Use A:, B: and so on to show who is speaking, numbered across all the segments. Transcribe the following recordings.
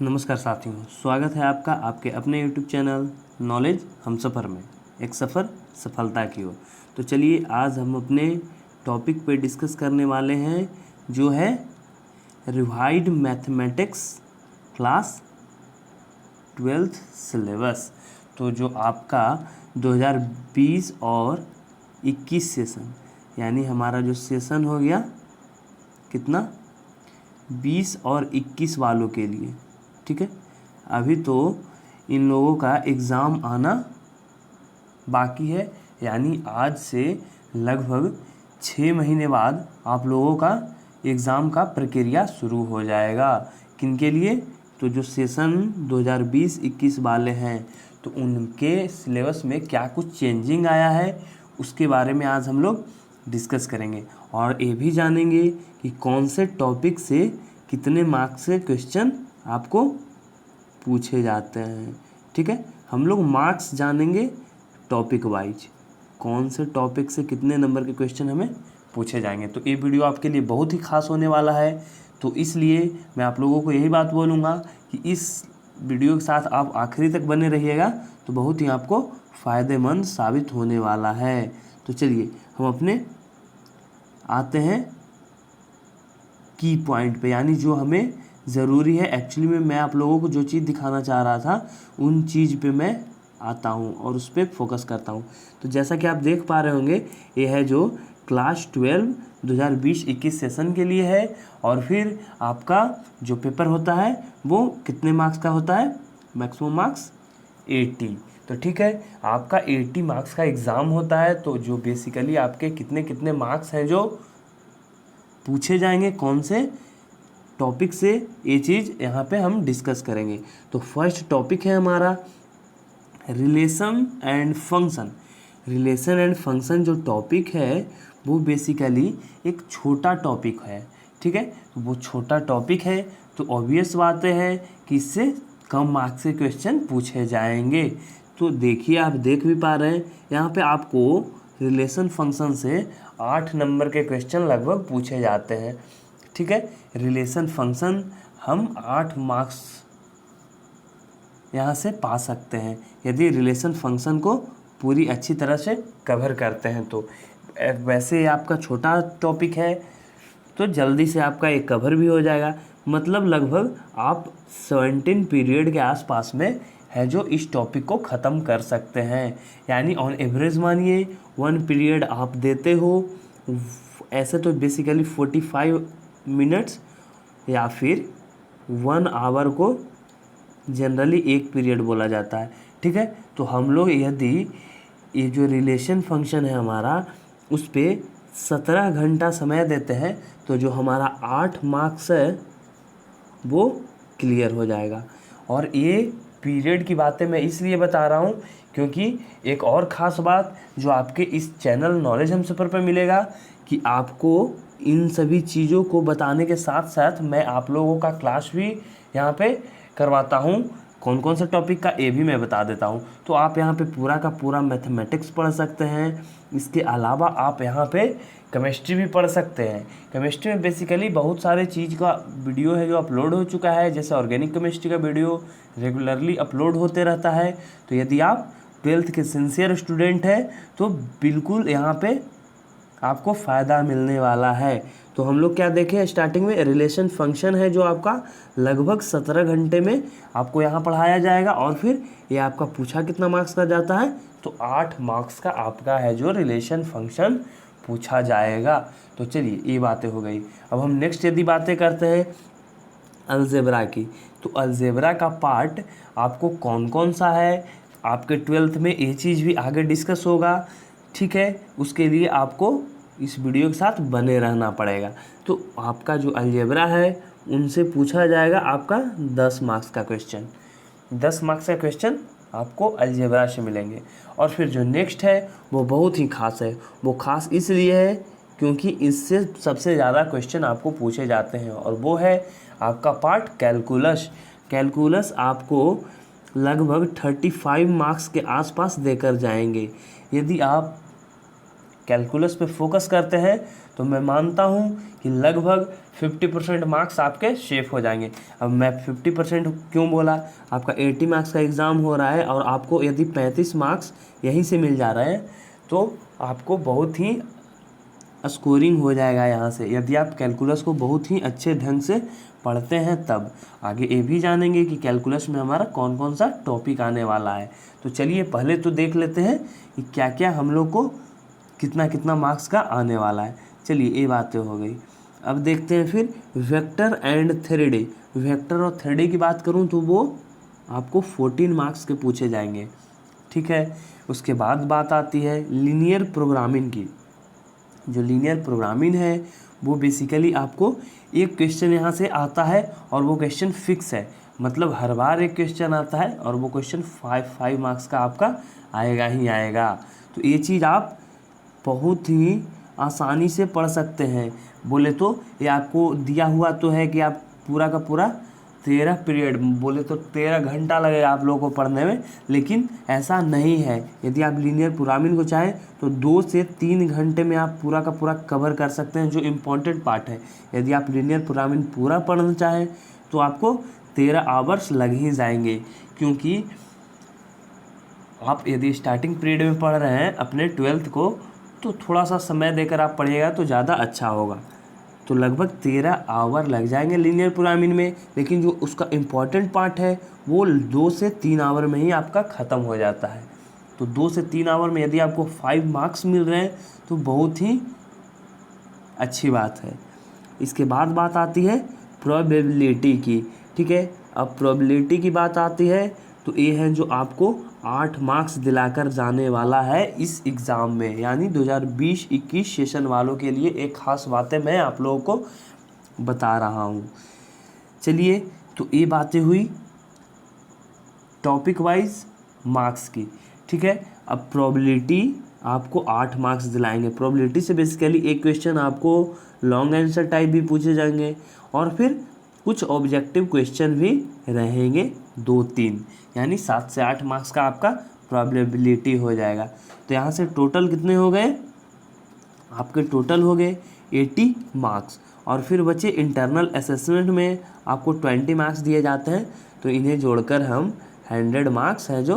A: नमस्कार साथियों, स्वागत है आपका आपके अपने यूट्यूब चैनल नॉलेज हमसफ़र में। एक सफ़र सफलता की ओर। तो चलिए आज हम अपने टॉपिक पे डिस्कस करने वाले हैं जो है revised mathematics class 12th syllabus. तो जो आपका 2020 और 21 सेशन, यानी हमारा जो सेशन हो गया कितना 20 और 21 वालों के लिए, ठीक है। अभी तो इन लोगों का एग्ज़ाम आना बाकी है, यानी आज से लगभग 6 महीने बाद आप लोगों का एग्ज़ाम का प्रक्रिया शुरू हो जाएगा। किनके लिए? तो जो सेशन 2020-21 वाले हैं, तो उनके सिलेबस में क्या कुछ चेंजिंग आया है उसके बारे में आज हम लोग डिस्कस करेंगे। और ये भी जानेंगे कि कौन से टॉपिक से कितने मार्क्स से क्वेश्चन आपको पूछे जाते हैं, ठीक है। हम लोग मार्क्स जानेंगे टॉपिक वाइज, कौन से टॉपिक से कितने नंबर के क्वेश्चन हमें पूछे जाएंगे। तो ये वीडियो आपके लिए बहुत ही खास होने वाला है, तो इसलिए मैं आप लोगों को यही बात बोलूँगा कि इस वीडियो के साथ आप आखिरी तक बने रहिएगा, तो बहुत ही आपको फ़ायदेमंद साबित होने वाला है। तो चलिए हम अपने आते हैं की पॉइंट पे, यानी जो हमें ज़रूरी है। एक्चुअली में मैं आप लोगों को जो चीज़ दिखाना चाह रहा था उन चीज़ पे मैं आता हूँ और उस पर फोकस करता हूँ। तो जैसा कि आप देख पा रहे होंगे, ये है जो क्लास 12 2020-21 सेशन के लिए है। और फिर आपका जो पेपर होता है वो कितने मार्क्स का होता है? Maximum marks 80। तो ठीक है, आपका 80 मार्क्स का एग्ज़ाम होता है। तो जो बेसिकली आपके कितने कितने मार्क्स हैं जो पूछे जाएंगे, कौन से टॉपिक से, ये चीज़ यहाँ पे हम डिस्कस करेंगे। तो फर्स्ट टॉपिक है हमारा relation and function. Relation and function जो टॉपिक है वो बेसिकली एक छोटा टॉपिक है, ठीक है। वो छोटा टॉपिक है तो ऑब्वियस बात है कि इससे कम मार्क्स के क्वेश्चन पूछे जाएंगे। तो देखिए, आप देख भी पा रहे हैं यहाँ पे आपको रिलेशन फंक्शन से 8 नंबर के क्वेश्चन लगभग पूछे जाते हैं, ठीक है। रिलेशन फंक्शन हम 8 मार्क्स यहाँ से पा सकते हैं यदि रिलेशन फंक्शन को पूरी अच्छी तरह से कवर करते हैं। तो वैसे आपका छोटा टॉपिक है तो जल्दी से आपका एक कवर भी हो जाएगा। मतलब लगभग आप 17 पीरियड के आसपास में है जो इस टॉपिक को ख़त्म कर सकते हैं। यानी ऑन एवरेज मानिए 1 पीरियड आप देते हो, ऐसे तो बेसिकली 45 मिनट्स या फिर 1 आवर को जनरली एक पीरियड बोला जाता है, ठीक है। तो हम लोग यदि ये जो रिलेशन फंक्शन है हमारा उस पर 17 घंटा समय देते हैं तो जो हमारा 8 मार्क्स है वो क्लियर हो जाएगा। और ये पीरियड की बातें मैं इसलिए बता रहा हूँ क्योंकि एक और ख़ास बात जो आपके इस चैनल नॉलेज हमसफ़र पर मिलेगा कि आपको इन सभी चीज़ों को बताने के साथ साथ मैं आप लोगों का क्लास भी यहाँ पे करवाता हूँ। कौन कौन सा टॉपिक का ये भी मैं बता देता हूँ। तो आप यहाँ पे पूरा का पूरा मैथमेटिक्स पढ़ सकते हैं। इसके अलावा आप यहाँ पे केमिस्ट्री भी पढ़ सकते हैं। केमिस्ट्री में बेसिकली बहुत सारे चीज़ का वीडियो है जो अपलोड हो चुका है, जैसे ऑर्गेनिक केमिस्ट्री का वीडियो रेगुलरली अपलोड होते रहता है। तो यदि आप 12th के सिंसियर स्टूडेंट हैं तो बिल्कुल यहाँ पे आपको फ़ायदा मिलने वाला है। तो हम लोग क्या देखें, स्टार्टिंग में रिलेशन फंक्शन है जो आपका लगभग 17 घंटे में आपको यहाँ पढ़ाया जाएगा। और फिर ये आपका पूछा कितना मार्क्स का जाता है, तो 8 मार्क्स का आपका है जो रिलेशन फंक्शन पूछा जाएगा। तो चलिए ये बातें हो गई। अब हम नेक्स्ट यदि बातें करते हैं अलजेब्रा की, तो अलजेब्रा का पार्ट आपको कौन कौन सा है, आपके 12th में ये चीज़ भी आगे डिस्कस होगा, ठीक है। उसके लिए आपको इस वीडियो के साथ बने रहना पड़ेगा। तो आपका जो अलजेब्रा है उनसे पूछा जाएगा आपका 10 मार्क्स का क्वेश्चन। 10 मार्क्स का क्वेश्चन आपको अलजेब्रा से मिलेंगे। और फिर जो नेक्स्ट है वो बहुत ही खास है। वो खास इसलिए है क्योंकि इससे सबसे ज़्यादा क्वेश्चन आपको पूछे जाते हैं, और वो है आपका पार्ट कैलकुलस। कैलकुलस आपको लगभग 35 मार्क्स के आसपास देकर जाएंगे। यदि आप कैलकुलस पे फोकस करते हैं तो मैं मानता हूँ कि लगभग 50% मार्क्स आपके सेव हो जाएंगे। अब मैं 50% क्यों बोला, आपका 80 मार्क्स का एग्ज़ाम हो रहा है और आपको यदि 35 मार्क्स यहीं से मिल जा रहे हैं तो आपको बहुत ही स्कोरिंग हो जाएगा यहाँ से, यदि आप कैलकुलस को बहुत ही अच्छे ढंग से पढ़ते हैं तब। आगे ये भी जानेंगे कि कैलकुलस में हमारा कौन कौन सा टॉपिक आने वाला है। तो चलिए पहले तो देख लेते हैं कि क्या क्या हम लोग को कितना कितना मार्क्स का आने वाला है। चलिए ये बातें हो गई। अब देखते हैं फिर वेक्टर एंड 3D। वेक्टर और 3D की बात करूँ तो वो आपको 14 मार्क्स के पूछे जाएंगे, ठीक है। उसके बाद बात आती है लीनियर प्रोग्रामिंग की। जो लीनियर प्रोग्रामिंग है वो बेसिकली आपको एक क्वेश्चन यहाँ से आता है और वो क्वेश्चन फिक्स है, मतलब हर बार एक क्वेश्चन आता है और वो क्वेश्चन 5 मार्क्स का आपका आएगा ही आएगा। तो ये चीज़ आप बहुत ही आसानी से पढ़ सकते हैं। बोले तो ये आपको दिया हुआ तो है कि आप पूरा का पूरा 13 पीरियड, बोले तो 13 घंटा लगेगा आप लोगों को पढ़ने में, लेकिन ऐसा नहीं है। यदि आप लीनियर प्रोग्रामिंग को चाहें तो 2 से 3 घंटे में आप पूरा का पूरा कवर कर सकते हैं जो इम्पोर्टेंट पार्ट है। यदि आप लीनियर प्रोग्रामिंग पूरा पढ़ना चाहें तो आपको 13 आवर्स लग ही जाएंगे, क्योंकि आप यदि स्टार्टिंग पीरियड में पढ़ रहे हैं अपने 12th को तो थोड़ा सा समय देकर आप पढ़िएगा तो ज़्यादा अच्छा होगा। तो लगभग 13 आवर लग जाएंगे लीनियर प्रोग्रामिंग में, लेकिन जो उसका इम्पॉर्टेंट पार्ट है वो 2 से 3 आवर में ही आपका ख़त्म हो जाता है। तो 2 से 3 आवर में यदि आपको 5 मार्क्स मिल रहे हैं तो बहुत ही अच्छी बात है। इसके बाद बात आती है प्रोबेबिलिटी की, ठीक है। अब प्रोबेबिलिटी की बात आती है तो ये है जो आपको 8 मार्क्स दिलाकर जाने वाला है इस एग्ज़ाम में, यानी 2020-21 सेशन वालों के लिए एक ख़ास बातें मैं आप लोगों को बता रहा हूँ। चलिए तो ये बातें हुई टॉपिक वाइज मार्क्स की, ठीक है। अब प्रोबेबिलिटी आपको 8 मार्क्स दिलाएंगे। प्रोबेबिलिटी से बेसिकली एक क्वेश्चन आपको लॉन्ग आंसर टाइप भी पूछे जाएंगे और फिर कुछ ऑब्जेक्टिव क्वेश्चन भी रहेंगे 2-3, यानी 7 से 8 मार्क्स का आपका प्रोबेबिलिटी हो जाएगा। तो यहाँ से टोटल कितने हो गए आपके, टोटल हो गए 80 मार्क्स। और फिर बचे इंटरनल असेसमेंट में आपको 20 मार्क्स दिए जाते हैं, तो इन्हें जोड़कर हम 100 मार्क्स है जो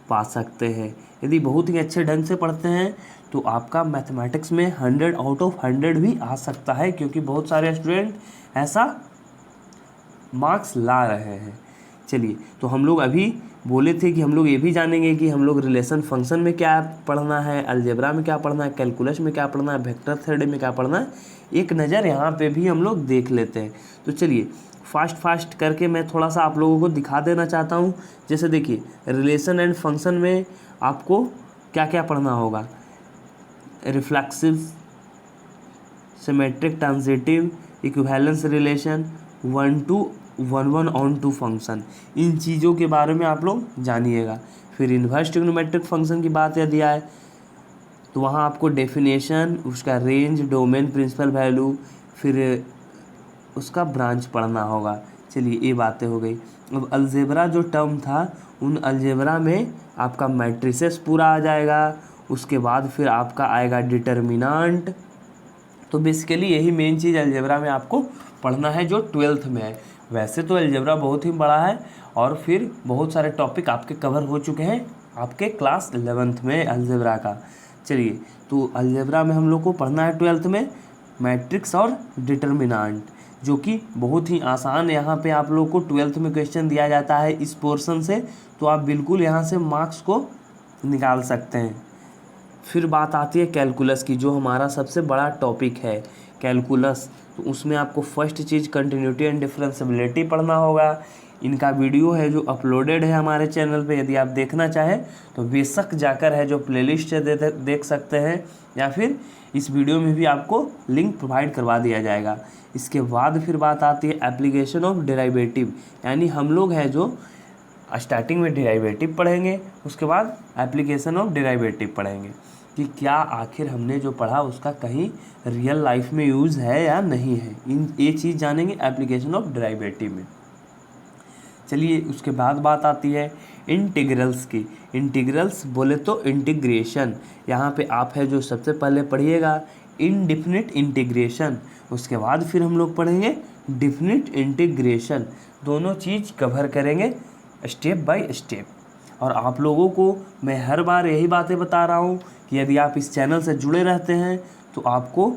A: पा सकते हैं। यदि बहुत ही अच्छे ढंग से पढ़ते हैं तो आपका मैथमेटिक्स में 100 आउट ऑफ 100 भी आ सकता है, क्योंकि बहुत सारे स्टूडेंट ऐसा मार्क्स ला रहे हैं। चलिए तो हम लोग अभी बोले थे कि हम लोग ये भी जानेंगे कि हम लोग रिलेशन फंक्शन में क्या पढ़ना है, अलजेब्रा में क्या पढ़ना है, कैलकुलस में क्या पढ़ना है, वेक्टर थ्योरी में क्या पढ़ना है, एक नज़र यहाँ पे भी हम लोग देख लेते हैं। तो चलिए फास्ट करके मैं थोड़ा सा आप लोगों को दिखा देना चाहता हूँ। जैसे देखिए रिलेशन एंड फंक्शन में आपको क्या क्या पढ़ना होगा, reflexive, symmetric, transitive, equivalence relation, 1-to-1 onto function, इन चीज़ों के बारे में आप लोग जानिएगा। फिर इन्वर्स ट्रिग्नोमेट्रिक फंक्शन की बात यदि आए तो वहाँ आपको डेफिनेशन, उसका रेंज, डोमेन, प्रिंसिपल वैल्यू, फिर उसका ब्रांच पढ़ना होगा। चलिए ये बातें हो गई। अब अलजेब्रा जो टर्म था, उन अलजेब्रा में आपका मैट्रिसेस पूरा आ जाएगा। उसके बाद फिर आपका आएगा डिटर्मिनेंट। तो बेसिकली यही मेन चीज़ अलजेब्रा में आपको पढ़ना है जो 12th में है। वैसे तो अलजेब्रा बहुत ही बड़ा है और फिर बहुत सारे टॉपिक आपके कवर हो चुके हैं आपके क्लास 11th में अलजेब्रा का। चलिए तो अलजेब्रा में हम लोग को पढ़ना है 12th में मैट्रिक्स और डिटर्मिनेंट, जो कि बहुत ही आसान यहाँ पे आप लोग को 12th में क्वेश्चन दिया जाता है इस पोर्शन से, तो आप बिल्कुल यहाँ से मार्क्स को निकाल सकते हैं। फिर बात आती है कैलकुलस की, जो हमारा सबसे बड़ा टॉपिक है कैलकुलस। तो उसमें आपको first cheese continuity and differentiability पढ़ना होगा। इनका वीडियो है जो अपलोडेड है हमारे चैनल पे, यदि आप देखना चाहें तो बेशक जाकर है जो प्लेलिस्ट है देख सकते हैं, या फिर इस वीडियो में भी आपको लिंक प्रोवाइड करवा दिया जाएगा। इसके बाद फिर बात आती है एप्लीकेशन ऑफ डेरिवेटिव, यानी हम लोग है जो स्टार्टिंग में डेरिवेटिव पढ़ेंगे, उसके बाद एप्लीकेशन ऑफ डेरिवेटिव पढ़ेंगे कि क्या आखिर हमने जो पढ़ा उसका कहीं रियल लाइफ में यूज़ है या नहीं है। ये चीज़ जानेंगे एप्लीकेशन ऑफ डेरिवेटिव में। चलिए उसके बाद बात आती है इंटीग्रल्स की। इंटीग्रल्स बोले तो इंटीग्रेशन, यहाँ पे आप है जो सबसे पहले पढ़िएगा इनडिफिनिट इंटीग्रेशन। उसके बाद फिर हम लोग पढ़ेंगे डिफिनिट इंटीग्रेशन। दोनों चीज़ कवर करेंगे स्टेप बाय स्टेप। और आप लोगों को मैं हर बार यही बातें बता रहा हूँ कि यदि आप इस चैनल से जुड़े रहते हैं तो आपको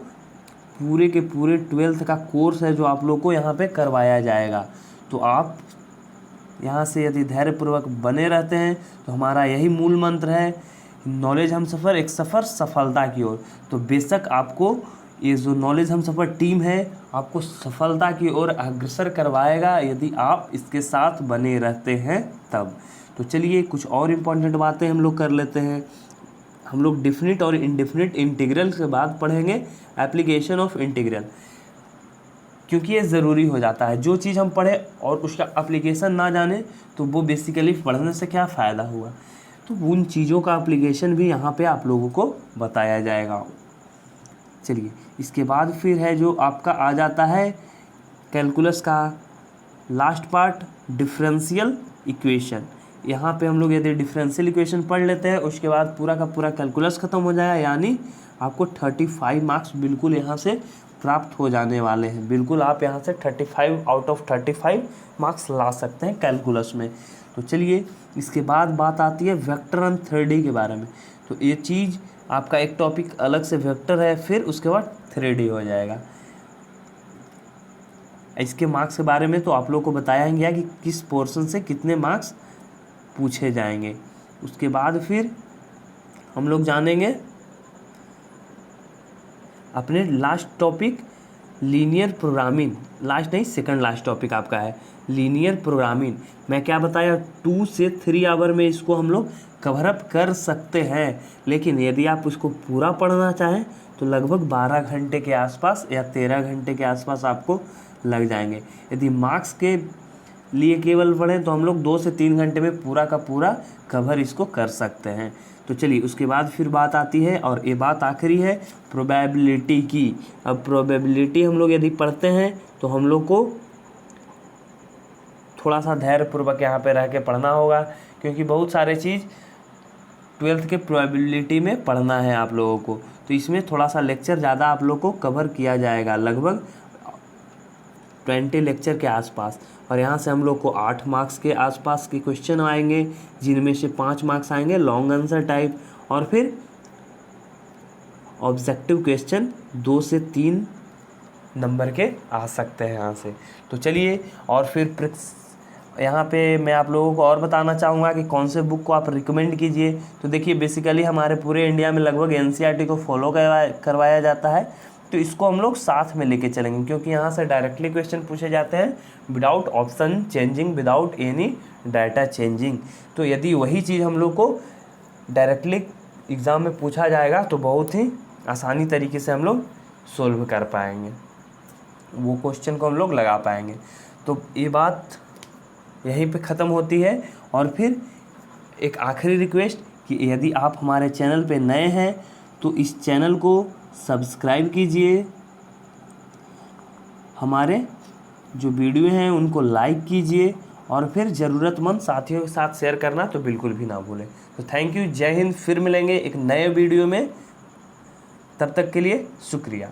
A: पूरे के पूरे 12th का कोर्स है जो आप लोग को यहाँ पे करवाया जाएगा। तो आप यहाँ से यदि धैर्यपूर्वक बने रहते हैं तो हमारा यही मूल मंत्र है, नॉलेज हम सफ़र, एक सफ़र सफलता की ओर। तो बेशक आपको ये जो नॉलेज हम सफ़र टीम है आपको सफलता की ओर अग्रसर करवाएगा यदि आप इसके साथ बने रहते हैं तब। तो चलिए कुछ और इम्पॉर्टेंट बातें हम लोग कर लेते हैं। हम लोग डिफिनिट और इनडिफिनिट इंटीग्रल के बाद पढ़ेंगे एप्लीकेशन ऑफ इंटीग्रल, क्योंकि ये ज़रूरी हो जाता है। जो चीज़ हम पढ़े और उसका एप्लीकेशन ना जाने तो वो बेसिकली पढ़ने से क्या फ़ायदा हुआ। तो उन चीज़ों का एप्लीकेशन भी यहाँ पे आप लोगों को बताया जाएगा। चलिए इसके बाद फिर है जो आपका आ जाता है कैलकुलस का लास्ट पार्ट, डिफरेंशियल इक्वेशन। यहाँ पे हम लोग यदि डिफरेंशियल इक्वेशन पढ़ लेते हैं उसके बाद पूरा का पूरा कैलकुलस ख़त्म हो जाएगा, यानी आपको 35 मार्क्स बिल्कुल यहाँ से प्राप्त हो जाने वाले हैं। बिल्कुल आप यहाँ से 35 आउट ऑफ 35 मार्क्स ला सकते हैं कैलकुलस में। तो चलिए इसके बाद बात आती है वेक्टर एंड 3D के बारे में। तो ये चीज़ आपका एक टॉपिक अलग से वेक्टर है, फिर उसके बाद 3D हो जाएगा। इसके मार्क्स के बारे में तो आप लोग को बताया गया कि किस पोर्शन से कितने मार्क्स पूछे जाएंगे। उसके बाद फिर हम लोग जानेंगे अपने last topic linear programming. Last नहीं, सेकंड लास्ट टॉपिक आपका है लीनियर प्रोग्रामिंग। मैं क्या बताया, 2 से 3 आवर में इसको हम लोग कवर अप कर सकते हैं, लेकिन यदि आप उसको पूरा पढ़ना चाहें तो लगभग 12 घंटे के आसपास या 13 घंटे के आसपास आपको लग जाएंगे। यदि मार्क्स के लिए केवल पढ़ें तो हम लोग 2 से 3 घंटे में पूरा का पूरा कवर इसको कर सकते हैं। तो चलिए उसके बाद फिर बात आती है, और ये बात आखिरी है, प्रोबेबिलिटी की। अब प्रोबेबिलिटी हम लोग यदि पढ़ते हैं तो हम लोग को थोड़ा सा धैर्यपूर्वक यहाँ पे रह के पढ़ना होगा, क्योंकि बहुत सारे चीज़ 12th के प्रोबेबिलिटी में पढ़ना है आप लोगों को। तो इसमें थोड़ा सा लेक्चर ज़्यादा आप लोग को कवर किया जाएगा, लगभग 20 लेक्चर के आसपास। और यहाँ से हम लोग को 8 मार्क्स के आसपास के क्वेश्चन आएंगे, जिनमें से 5 मार्क्स आएंगे लॉन्ग आंसर टाइप, और फिर ऑब्जेक्टिव क्वेश्चन 2 से 3 नंबर के आ सकते हैं यहाँ से। तो चलिए, और फिर यहाँ पे मैं आप लोगों को और बताना चाहूँगा कि कौन से बुक को आप रिकमेंड कीजिए। तो देखिए बेसिकली हमारे पूरे इंडिया में लगभग NCERT को फॉलो करवाया जाता है, तो इसको हम लोग साथ में लेके चलेंगे, क्योंकि यहाँ से डायरेक्टली क्वेश्चन पूछे जाते हैं without option changing, without any data changing. तो यदि वही चीज़ हम लोग को डायरेक्टली एग्ज़ाम में पूछा जाएगा तो बहुत ही आसानी तरीके से हम लोग सोल्व कर पाएंगे, वो क्वेश्चन को हम लोग लगा पाएंगे। तो ये बात यहीं पे ख़त्म होती है। और फिर एक आखिरी रिक्वेस्ट कि यदि आप हमारे चैनल पे नए हैं तो इस चैनल को सब्सक्राइब कीजिए, हमारे जो वीडियो हैं उनको लाइक कीजिए, और फिर ज़रूरतमंद साथियों के साथ शेयर करना तो बिल्कुल भी ना भूलें। तो थैंक यू, जय हिंद। फिर मिलेंगे एक नए वीडियो में, तब तक के लिए शुक्रिया।